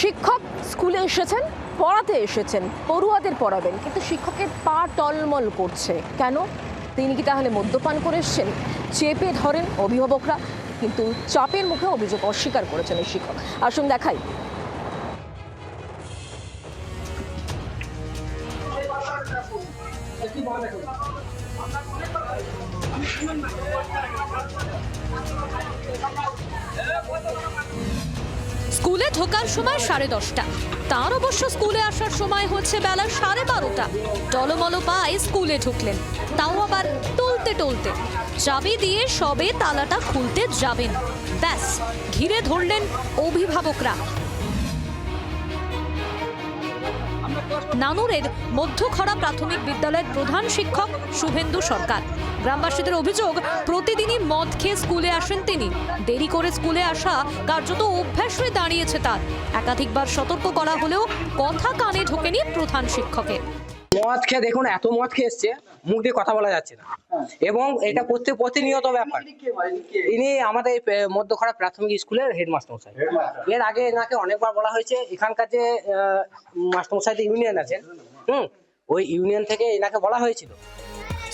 শিক্ষক স্কুলে এসেছেন, পড়াতে এসেছেন, পড়ুয়াদের পড়াবেন, কিন্তু শিক্ষকের পা টলমল করছে কেন? তিনি কি তাহলে মদ্যপান করে এসেছেন? চেপে ধরেন অভিভাবকরা, কিন্তু চাপের মুখে অভিযোগ অস্বীকার করেছেন এই শিক্ষক। আসুন দেখাই। স্কুলে ঢোকার সময় 10:30, তার অবশ্য স্কুলে আসার সময় হচ্ছে বেলা 12:30। টলমল পায়ে স্কুলে ঢুকলেন, তাও আবার টলতে টলতে। চাবি দিয়ে সবে তালাটা খুলতে যাবেন, ব্যাস ঘিরে ধরলেন অভিভাবকরা। নানুরের মধ্যখরা প্রাথমিক বিদ্যালয়ের প্রধান শিক্ষক শুভেন্দু সরকার। গ্রামবাসীদের অভিযোগ, প্রতিদিনই মদ খেয়ে স্কুলে আসেন তিনি। দেরি করে স্কুলে আসা কার্যত অভ্যাস হয়ে দাঁড়িয়েছে তার। একাধিকবার সতর্ক করা হলেও কথা কানে ঢোকেনি প্রধান শিক্ষকের। মদ খেয়ে দেখুন, এত মদ খেয়ে এসছে, মুখ দিয়ে কথা বলা যাচ্ছে না, এবং এটা প্রতিনিয়ত ব্যাপার। ইনি আমাদের মধ্যখরা প্রাথমিক স্কুলের হেডমাস্টার মশাই। এর আগে এনাকে অনেকবার বলা হয়েছে, এখানকার যে মাস্টারমশাই ইউনিয়ন আছেন, ওই ইউনিয়ন থেকে এনাকে বলা হয়েছিল।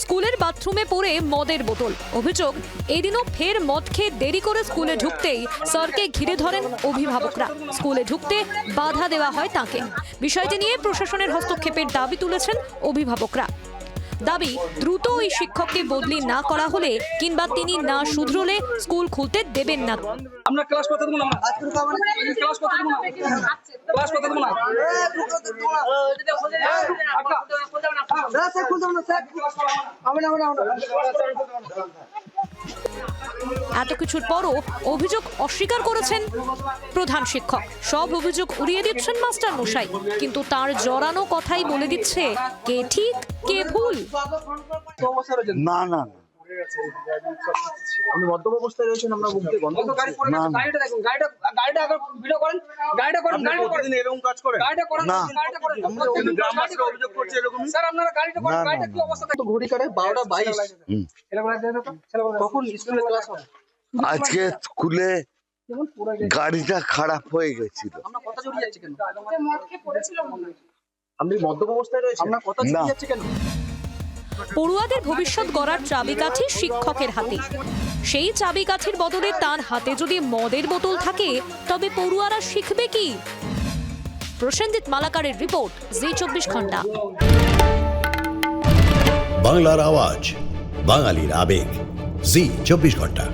স্কুলের বাথরুমে পড়ে মদের বোতল। অভিযোগ, এদিনও ফের মদ খেয়ে দেরি করে স্কুলে ঢুকতেই স্যারকে ঘিরে ধরেন অভিভাবকরা। স্কুলে ঢুকতে বাধা দেওয়া হয় তাকে। বিষয়টি নিয়ে প্রশাসনের হস্তক্ষেপের দাবি তুলেছেন অভিভাবকরা। দাবি, দ্রুত ওই শিক্ষককে বদলি না করা হলে কিংবা তিনি না শুধরোলে স্কুল খুলতে দেবেন না। আমরা ক্লাস করতে দেব না, ক্লাস করতে দেব না, ক্লাস করতে দেব না, স্যার খুলতে দেব না, স্যার এত কিছুর পরও অভিযোগ অস্বীকার করেছেন প্রধান শিক্ষক। সব অভিযোগ উড়িয়ে দিচ্ছেন মাস্টার মশাই, কিন্তু তার জড়ানো কথাই বলে দিচ্ছে কে ঠিক কে ভুল। না না না, আপনি মদ্যপ অবস্থায় রয়েছেন, আমরা মুখ দিয়ে গন্ধ গাড়ি পড়ে গেছে। গাড়িটা দেখুন, গাড়িটা আগে ভিডিও করেন, গাড়িটা করেন, প্রতিদিন এরকম কাজ করে, গাড়িটা করেন, গাড়িটা করেন। আমরা গ্রামবাসীরা অভিযোগ করছে এরকম। স্যার আপনারা গাড়িটা করেন, গাড়িটা কি অবস্থা? তো ঘড়ি কাটে 12:22। কখন স্কুলে ক্লাস হবে? আজকে স্কুলে গাড়িটা খারাপ হয়ে গেছিল। আমরা কথা জড়িয়ে যাচ্ছে কেন? মদ খেয়ে পড়েছিল মনে হয়। আপনি মদ্যপ অবস্থায় রয়েছেন, আমরা কথা জড়িয়ে যাচ্ছে কেন? পড়ুয়াদের ভবিষ্যৎ গড়ার চাবিকাঠি শিক্ষকের হাতে। সেই চাবিকাঠির বদলে তার হাতে যদি মদের বোতল থাকে, তবে পড়ুয়ারা শিখবে কি? প্রসেনজিৎ মালাকারের রিপোর্ট, জি24 ঘন্টা। বাংলার আওয়াজ, বাঙালির আবেগ, জি24 ঘন্টা।